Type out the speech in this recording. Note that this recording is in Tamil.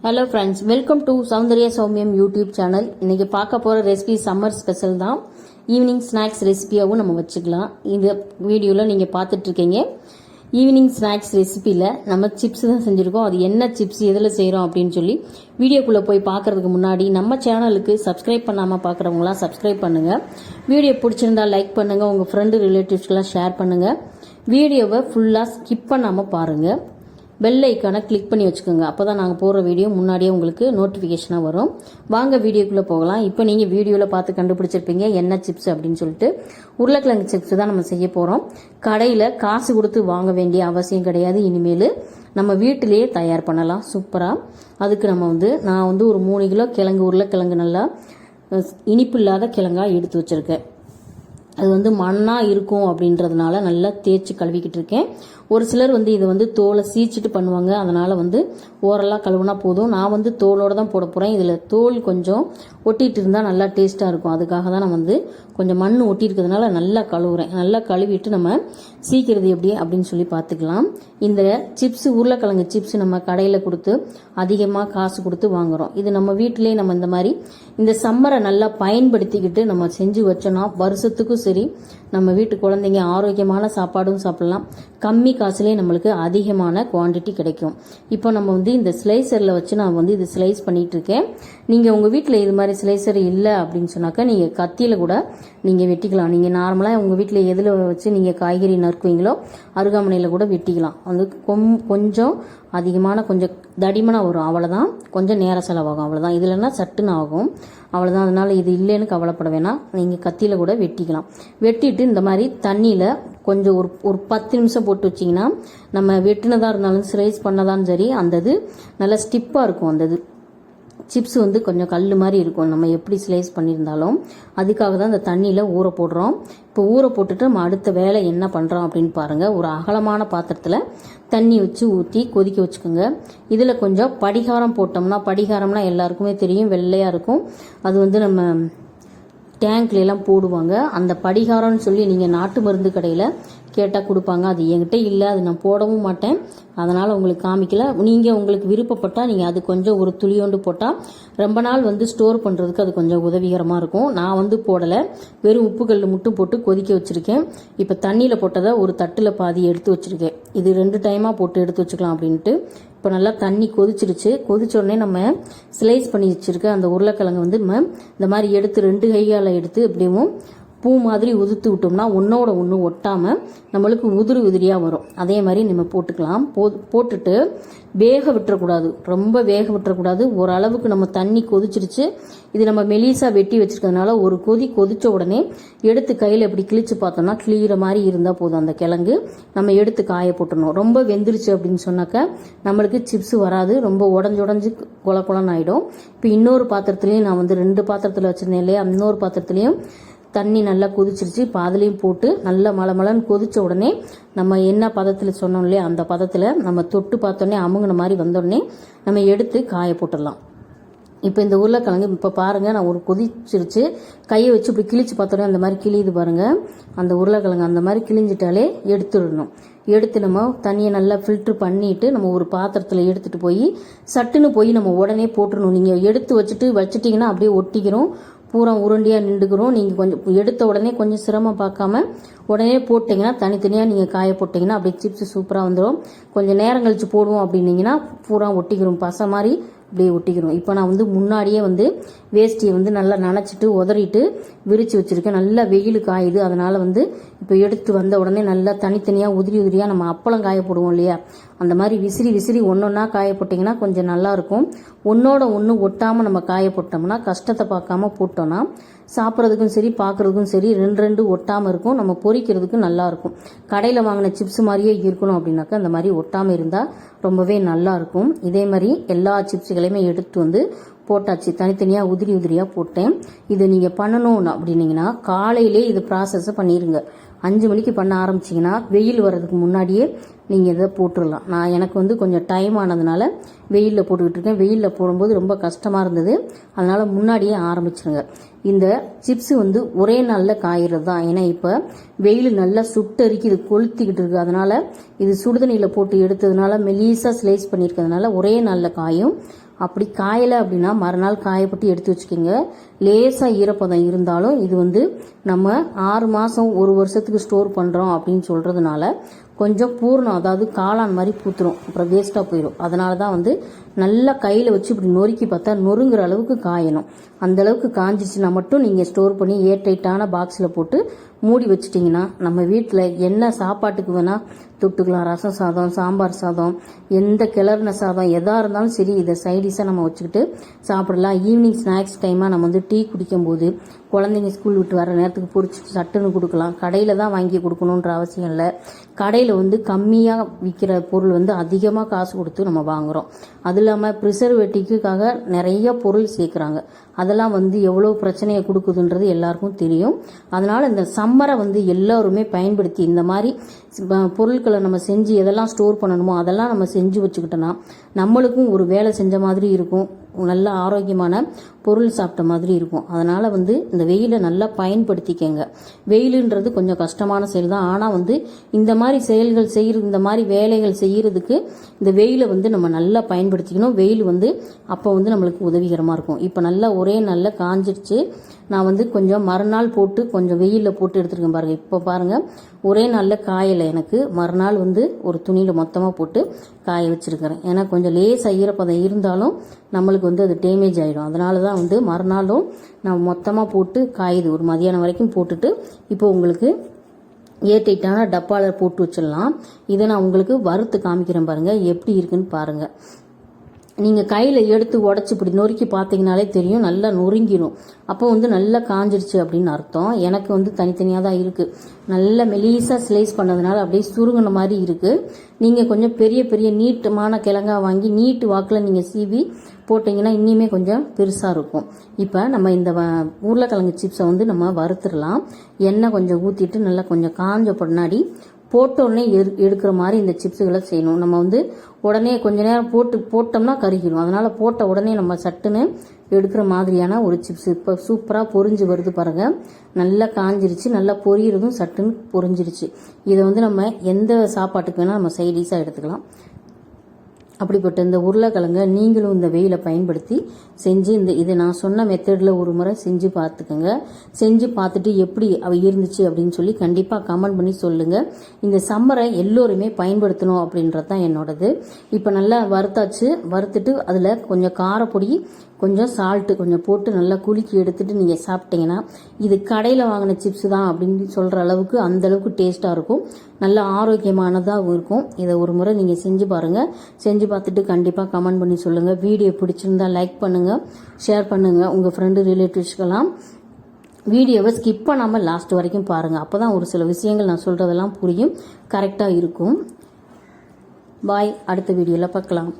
Hello friends, welcome to Soundarya Soumiyam YouTube channel. இன்னைக்கு பார்க்க போகிற ரெசிபி சம்மர் ஸ்பெஷல் தான். ஈவினிங் ஸ்நாக்ஸ் ரெசிபியாகவும் நம்ம வச்சுக்கலாம். இந்த வீடியோவில் நீங்கள் பார்த்துட்ருக்கீங்க. ஈவினிங் ஸ்நாக்ஸ் ரெசிபியில் நம்ம சிப்ஸ் தான் செஞ்சுருக்கோம். அது என்ன சிப்ஸ், எதில் செய்கிறோம் அப்படின்னு சொல்லி வீடியோக்குள்ளே போய் பார்க்குறதுக்கு முன்னாடி நம்ம சேனலுக்கு சப்ஸ்கிரைப் பண்ணாமல் பார்க்குறவங்களாம் சப்ஸ்கிரைப் பண்ணுங்கள். வீடியோ பிடிச்சிருந்தா லைக் பண்ணுங்கள். உங்கள் ஃப்ரெண்டு ரிலேட்டிவ்ஸ்க்கெலாம் ஷேர் பண்ணுங்கள். வீடியோவை ஃபுல்லாக ஸ்கிப் பண்ணாமல் பாருங்கள். பெல் ஐக்கானை கிளிக் பண்ணி வச்சுக்கோங்க. அப்போ தான் நாங்கள் போடுற வீடியோ முன்னாடியே உங்களுக்கு நோட்டிஃபிகேஷனாக வரும். வாங்க வீடியோக்குள்ளே போகலாம். இப்போ நீங்கள் வீடியோவில் பார்த்து கண்டுபிடிச்சிருப்பீங்க என்ன சிப்ஸ் அப்படின்னு சொல்லிட்டு. உருளைக்கிழங்கு சிப்ஸ் தான் நம்ம செய்ய போகிறோம். கடையில் காசு கொடுத்து வாங்க வேண்டிய அவசியம் கிடையாது. இனிமேல் நம்ம வீட்டிலேயே தயார் பண்ணலாம் சூப்பராக. அதுக்கு நான் ஒரு 3 கிலோ கிழங்கு, உருளைக்கிழங்கு நல்லா இனிப்பு இல்லாத கிழங்காக எடுத்து வச்சுருக்கேன். அது மண்ணாக இருக்கும் அப்படின்றதுனால நல்லா தேய்ச்சி கழுவிக்கிட்டு இருக்கேன். ஒரு சிலர் இதை தோலை சீச்சிட்டு பண்ணுவாங்க. அதனால் ஓரலாக கழுவுனா போதும். நான் தோலோடு தான் போட போகிறேன். இதில் தோல் கொஞ்சம் ஒட்டிகிட்டு இருந்தால் நல்லா டேஸ்ட்டாக இருக்கும். அதுக்காக தான் நான் கொஞ்சம் மண் ஒட்டி இருக்கிறதுனால நல்லா கழுவுறேன். நல்லா கழுவிட்டு நம்ம சீக்கிறது எப்படி அப்படின்னு சொல்லி பார்த்துக்கலாம். இந்த சிப்ஸ், உருளைக்கிழங்கு சிப்ஸ் நம்ம கடையில் கொடுத்து அதிகமாக காசு கொடுத்து வாங்குகிறோம். இது நம்ம வீட்டிலே நம்ம இந்த மாதிரி இந்த சம்மரை நல்லா பயன்படுத்திக்கிட்டு நம்ம செஞ்சு வச்சோன்னா வருஷத்துக்கும் சரி நம்ம வீட்டு குழந்தைங்க ஆரோக்கியமான சாப்பாடும் சாப்பிடலாம். கம்மி காசுலேயே நம்மளுக்கு அதிகமான குவான்டிட்டி கிடைக்கும். இப்போ நம்ம இந்த ஸ்லைசரில் வச்சு நான் இது ஸ்லைஸ் பண்ணிட்டு இருக்கேன். நீங்கள் உங்கள் வீட்டில் இது மாதிரி ஸ்லைசர் இல்லை அப்படின்னு சொன்னாக்கா நீங்கள் கத்தியில் கூட நீங்கள் வெட்டிக்கலாம். நீங்கள் நார்மலாக உங்கள் வீட்டில் எதில் வச்சு நீங்கள் காய்கறி நறுக்குவீங்களோ அருகாமனையில் கூட வெட்டிக்கலாம். கொஞ்சம் அதிகமான கொஞ்சம் தடிமனாக வரும், அவ்வளோதான். கொஞ்சம் நேர செலவாகும், அவ்வளோதான். இதுலன்னா சட்டுன்னு ஆகும், அவ்வளோதான். அதனால் இது இல்லைன்னு கவலைப்பட வேணாம். நீங்கள் கத்தியில் கூட வெட்டிக்கலாம். வெட்டிட்டு இந்த மாதிரி தண்ணியில் கொஞ்சம் ஒரு 10 நிமிஷம் போட்டு வச்சிங்கன்னா நம்ம வெட்டினதாக இருந்தாலும் ஸ்லைஸ் பண்ணதாலும் சரி அந்த இது நல்லா ஸ்டிப்பாக இருக்கும். அந்த இது சிப்ஸ் கொஞ்சம் கல் மாதிரி இருக்கும் நம்ம எப்படி ஸ்லைஸ் பண்ணியிருந்தாலும். அதுக்காக தான் இந்த தண்ணியில் ஊற போடுறோம். இப்போ ஊற போட்டுட்டு நம்ம அடுத்த வேலை என்ன பண்ணுறோம் அப்படின்னு பாருங்கள். ஒரு அகலமான பாத்திரத்தில் தண்ணி வச்சு ஊற்றி கொதிக்க வச்சுக்கோங்க. இதில் கொஞ்சம் படிகாரம் போட்டோம்னா, படிகாரம்னா எல்லாருக்குமே தெரியும், வெள்ளையாக இருக்கும். அது நம்ம டேங்க்லாம் போடுவாங்க. அந்த படிகாரம்னு சொல்லி நீங்கள் நாட்டு மருந்து கடையில் கேட்டால் கொடுப்பாங்க. அது என்கிட்ட இல்லை, அது நான் போடவும் மாட்டேன். அதனால் உங்களுக்கு காமிக்கல. நீங்கள் உங்களுக்கு விருப்பப்பட்டால் நீங்கள் அது கொஞ்சம் ஒரு துளியோண்டு போட்டால் ரொம்ப நாள் ஸ்டோர் பண்ணுறதுக்கு அது கொஞ்சம் உதவிகரமாக இருக்கும். நான் போடலை, வெறும் உப்பு கல் மட்டும் போட்டு கொதிக்க வச்சுருக்கேன். இப்போ தண்ணியில் போட்டதை ஒரு தட்டில் பாதி எடுத்து வச்சுருக்கேன். இது 2 டைமாக போட்டு எடுத்து வச்சுக்கலாம் அப்படின்ட்டு. இப்போ நல்லா தண்ணி கொதிச்சிருச்சு. கொதிச்ச உடனே நம்ம ஸ்லைஸ் பண்ணி வச்சுருக்க அந்த உருளைக்கிழங்கு நம்ம இந்த மாதிரி எடுத்து 2 கையால் எடுத்து எப்படியும் பூ மாதிரி உதுத்து விட்டோம்னா ஒன்றோட ஒன்று ஒட்டாமல் நம்மளுக்கு உதிரியாக வரும். அதே மாதிரி நம்ம போட்டுக்கலாம். போட்டுட்டு வேக விட்டுறக்கூடாது, ரொம்ப வேக விட்டுறக்கூடாது. ஓரளவுக்கு நம்ம தண்ணி கொதிச்சிருச்சு. இது நம்ம மெலிசா வெட்டி வச்சிருக்கிறதுனால ஒரு கொதிச்ச உடனே எடுத்து கையில் எப்படி கிழிச்சு பார்த்தோம்னா கிளியிற மாதிரி இருந்தால் போதும். அந்த கிழங்கு நம்ம எடுத்து காய போட்டுடணும். ரொம்ப வெந்துருச்சு அப்படின்னு சொன்னாக்க நம்மளுக்கு சிப்ஸ் வராது, ரொம்ப உடஞ்சு குழன்னு ஆகிடும். இப்போ இன்னொரு பாத்திரத்துலேயும் நான் 2 பாத்திரத்தில் வச்சுருந்தேன் இல்லையா, இன்னொரு பாத்திரத்துலேயும் தண்ணி நல்லா கொதிச்சிருச்சு. இப்போ அதுலேயும் போட்டு நல்லா மலமலன்னு கொதிச்ச உடனே நம்ம என்ன பதத்தில் சொன்னோம் இல்லையா அந்த பதத்தில் நம்ம தொட்டு பார்த்தோன்னே அமுங்கின மாதிரி வந்தோடனே நம்ம எடுத்து காய போட்டுடலாம். இப்போ இந்த உருளைக்கிழங்கு இப்போ பாருங்கள், நான் ஒரு கொதிச்சிருச்சு. கையை வச்சு இப்படி கிழிச்சு பார்த்தோன்னே அந்த மாதிரி கிழியுது பாருங்கள். அந்த உருளைக்கிழங்கு அந்த மாதிரி கிழிஞ்சிட்டாலே எடுத்துடணும். எடுத்து நம்ம தண்ணியை நல்லா ஃபில்ட்ரு பண்ணிவிட்டு நம்ம ஒரு பாத்திரத்தில் எடுத்துகிட்டு போய் சட்டுன்னு போய் நம்ம உடனே போட்டுடணும். நீங்கள் எடுத்து வச்சுட்டிங்கன்னா அப்படியே ஒட்டிக்கிறோம், பூரா உருண்டியாக நின்றுக்கிறோம். நீங்கள் கொஞ்சம் எடுத்த உடனே கொஞ்சம் சிரமம் பார்க்காம உடனே போட்டிங்கன்னா தனித்தனியாக நீங்கள் காய போட்டிங்கன்னா அப்படியே சிப்ஸ் சூப்பராக வந்துடும். கொஞ்சம் நேரம் கழித்து போடுவோம் அப்படின்னீங்கன்னா பூரா ஒட்டிக்கிறோம், பசை மாதிரி அப்படியே ஒட்டிக்கிறோம். இப்போ நான் முன்னாடியே வேஷ்டியை நல்லா நனைச்சிட்டு உதறிட்டு விரித்து வச்சுருக்கேன். நல்லா வெயில் காயுது. அதனால் இப்போ எடுத்து வந்த உடனே நல்லா தனித்தனியாக உதிரியாக நம்ம அப்பளம் காய போடுவோம் இல்லையா, அந்த மாதிரி விசிறி ஒன்றொன்னா காய போட்டிங்கன்னா கொஞ்சம் நல்லாயிருக்கும். ஒன்றோட ஒன்று ஒட்டாமல் நம்ம காய போட்டோம்னா கஷ்டத்தை பார்க்காம போட்டோம்னா சாப்பிட்றதுக்கும் சரி பார்க்குறதுக்கும் சரி 2 ஒட்டாமல் இருக்கும். நம்ம பொரிக்கிறதுக்கும் நல்லாயிருக்கும். கடையில் வாங்கின சிப்ஸ் மாதிரியே இருக்கணும் அப்படின்னாக்கா அந்த மாதிரி ஒட்டாமல் இருந்தால் ரொம்பவே நல்லாயிருக்கும். இதே மாதிரி எல்லா சிப்ஸுகளையுமே எடுத்து போட்டாச்சு. தனித்தனியாக உதிரியாக போட்டேன். இதை நீங்கள் பண்ணணும் அப்படின்னீங்கன்னா காலையிலே இது ப்ராசஸை பண்ணிடுங்க. 5 மணிக்கு பண்ண ஆரம்பிச்சிங்கன்னா வெயில் வர்றதுக்கு முன்னாடியே நீங்கள் இதை போட்டுடலாம். நான் எனக்கு கொஞ்சம் டைம் ஆனதுனால வெயிலில் போட்டுக்கிட்டு இருக்கேன். வெயிலில் போடும்போது ரொம்ப கஷ்டமாக இருந்தது, அதனால் முன்னாடியே ஆரம்பிச்சிருங்க. இந்த சிப்ஸ் ஒரே நாளில் காய்கிறது தான். ஏன்னா இப்போ வெயில் நல்லா சுட்டரிக்குது, கொளுத்திக்கிட்டு இருக்குது. அதனால் இது சுடுதண்ணியில் போட்டு எடுத்ததுனால மெலீஸாக ஸ்லைஸ் பண்ணியிருக்கிறதுனால ஒரே நாளில் காயும். அப்படி காயலை அப்படின்னா மறுநாள் காயப்பட்டு எடுத்து வச்சுக்கோங்க. லேசாக ஈரப்பதம் இருந்தாலும் இது வந்து நம்ம 6 மாதம் 1 வருஷத்துக்கு ஸ்டோர் பண்ணுறோம் அப்படின்னு சொல்கிறதுனால கொஞ்சம் பூர்ணம், அதாவது காளான் மாதிரி பூத்துரும், அப்புறம் வேஸ்ட்டாக போயிடும். அதனால தான் வந்து நல்லா கையில் வச்சு இப்படி நொறுக்கி பார்த்தா நொறுங்குற அளவுக்கு காயணும். அந்தளவுக்கு காஞ்சிச்சுன்னா மட்டும் நீங்கள் ஸ்டோர் பண்ணி ஏர்டைட்டான பாக்ஸில் போட்டு மூடி வச்சிட்டிங்கன்னா நம்ம வீட்டில் என்ன சாப்பாட்டுக்கு வேணால் தொட்டுக்கலாம். ரசம் சாதம், சாம்பார் சாதம், எந்த கிளறின சாதம் எதாக இருந்தாலும் சரி, இதை சைடிஷாக நம்ம வச்சுக்கிட்டு சாப்பிடலாம். ஈவினிங் ஸ்நாக்ஸ் டைமாக நம்ம வந்து டீ குடிக்கும்போது குழந்தைங்க ஸ்கூல் விட்டு வர நேரத்துக்கு பொரிச்சு சட்டுன்னு கொடுக்கலாம். கடையில் தான் வாங்கி கொடுக்கணுன்ற அவசியம் இல்லை. கடையில் வந்து கம்மியாக விற்கிற பொருள் வந்து அதிகமாக காசு கொடுத்து நம்ம வாங்குகிறோம். அது இல்லாமல் ப்ரிசர்வேட்டிவ்க்காக நிறைய பொருள் சேர்க்குறாங்க. அதெல்லாம் வந்து எவ்வளோ பிரச்சனையை கொடுக்குதுன்றது எல்லாருக்கும் தெரியும். அதனால் இந்த சம்மரை வந்து எல்லோருமே பயன்படுத்தி இந்த மாதிரி பொருட்களை நம்ம செஞ்சு எதெல்லாம் ஸ்டோர் பண்ணணுமோ அதெல்லாம் நம்ம செஞ்சு வச்சுக்கிட்டோன்னா நம்மளுக்கும் ஒரு வேலை செஞ்ச மாதிரி இருக்கும், நல்ல ஆரோக்கியமான பொருள் சாப்பிட்ட மாதிரி இருக்கும். அதனால் வந்து இந்த வெயிலை நல்லா பயன்படுத்திக்கங்க. வெயிலுன்றது கொஞ்சம் கஷ்டமான செயல் தான். ஆனால் வந்து இந்த மாதிரி செயல்கள் செய்கிறது, இந்த மாதிரி வேலைகள் செய்கிறதுக்கு இந்த வெயிலை வந்து நம்ம நல்லா பயன்படுத்திக்கணும். வெயில் வந்து அப்போ வந்து நம்மளுக்கு உதவிகரமாக இருக்கும். இப்போ நல்லா ஒரே நல்லா காஞ்சிடுச்சு. நான் வந்து கொஞ்சம் மறுநாள் போட்டு கொஞ்சம் வெயிலில் போட்டு எடுத்துருக்கேன் பாருங்கள். இப்போ பாருங்கள், ஒரே நாளில் காயலை. எனக்கு மறுநாள் வந்து ஒரு துணியில் மொத்தமாக போட்டு காய வச்சுருக்கிறேன். ஏன்னா கொஞ்சம் லேசாக ஈரப்பதம் இருந்தாலும் நம்மளுக்கு வந்து அது டேமேஜ் ஆகிடும். அதனால தான் வந்து மறுநாளும் நான் மொத்தமாக போட்டு காயுது. ஒரு மதியானம் வரைக்கும் போட்டுட்டு இப்போ உங்களுக்கு ஏர்டைட்டான டப்பாவில் போட்டு வச்சிடலாம். இதை நான் உங்களுக்கு வறுத்து காமிக்கிறேன் பாருங்கள், எப்படி இருக்குன்னு பாருங்கள். நீங்கள் கையில் எடுத்து உடச்சி இப்படி நொறுக்கி பார்த்தீங்கனாலே தெரியும், நல்லா நொறுங்கிடும். அப்போ வந்து நல்லா காஞ்சிருச்சு அப்படின்னு அர்த்தம். எனக்கு வந்து தனித்தனியாக தான் இருக்குது. நல்ல மெலீஸாக ஸ்லைஸ் பண்ணதுனால அப்படியே சுருங்கின மாதிரி இருக்குது. நீங்கள் கொஞ்சம் பெரிய பெரிய நீட்டமான கிழங்கா வாங்கி நீட்டு வாக்கில் நீங்கள் சீவி போட்டிங்கன்னா இன்னுமே கொஞ்சம் பெருசாக இருக்கும். இப்போ நம்ம இந்த உருளைக்கிழங்கு சிப்ஸை வந்து நம்ம வறுத்துடலாம். எண்ணெய் கொஞ்சம் ஊற்றிட்டு நல்லா கொஞ்சம் காஞ்ச பின்னாடி போட்ட உடனே எடுக்கிற மாதிரி இந்த சிப்ஸுகளை செய்யணும். நம்ம வந்து உடனே கொஞ்ச நேரம் போட்டோம்னா கருகிடும். அதனால் போட்ட உடனே நம்ம சட்டுன்னு எடுக்கிற மாதிரியான ஒரு சிப்ஸ் இப்போ சூப்பராக பொரிஞ்சு வருது பாருங்கள். நல்லா காஞ்சிருச்சு, நல்லா பொரியிறதும் சட்டுன்னு பொரிஞ்சிருச்சு. இதை வந்து நம்ம எந்த சாப்பாட்டுக்கு வேணால் நம்ம சைடிஷாக எடுத்துக்கலாம். அப்படிப்பட்ட இந்த உருளைக்கிழங்கை நீங்களும் இந்த வெயிலை பயன்படுத்தி செஞ்சு இதை நான் சொன்ன மெத்தடில் ஒரு முறை செஞ்சு பார்த்துக்கோங்க. செஞ்சு பார்த்துட்டு எப்படி இருந்துச்சு அப்படின்னு சொல்லி கண்டிப்பாக கமெண்ட் பண்ணி சொல்லுங்கள். இந்த சம்மரை எல்லோருமே பயன்படுத்தணும் அப்படின்றது தான் என்னோடது. இப்போ நல்லா வறுத்தாச்சு. வறுத்துட்டு அதில் கொஞ்சம் காரப்பொடி, கொஞ்சம் சால்ட்டு கொஞ்சம் போட்டு நல்லா குலுக்கி எடுத்துட்டு நீங்கள் சாப்பிட்டீங்கன்னா இது கடையில் வாங்கின சிப்ஸ் தான் அப்படின்னு சொல்கிற அளவுக்கு அந்தளவுக்கு டேஸ்ட்டாக இருக்கும். நல்ல ஆரோக்கியமானதாக இருக்கும். இதை ஒரு முறை நீங்கள் செஞ்சு பாருங்கள். செஞ்சு பார்த்துட்டு கண்டிப்பாக கமெண்ட் பண்ணி சொல்லுங்கள். வீடியோ பிடிச்சிருந்தா லைக் பண்ணுங்கள், ஷேர் பண்ணுங்கள் உங்கள் ஃப்ரெண்டு ரிலேட்டிவ்ஸ்க்கெல்லாம். வீடியோவை ஸ்கிப் பண்ணாமல் லாஸ்ட் வரைக்கும் பாருங்கள். அப்போ தான் ஒரு சில விஷயங்கள் நான் சொல்கிறதெல்லாம் புரியும், கரெக்டாக இருக்கும். பாய், அடுத்த வீடியோவில் பார்க்கலாம்.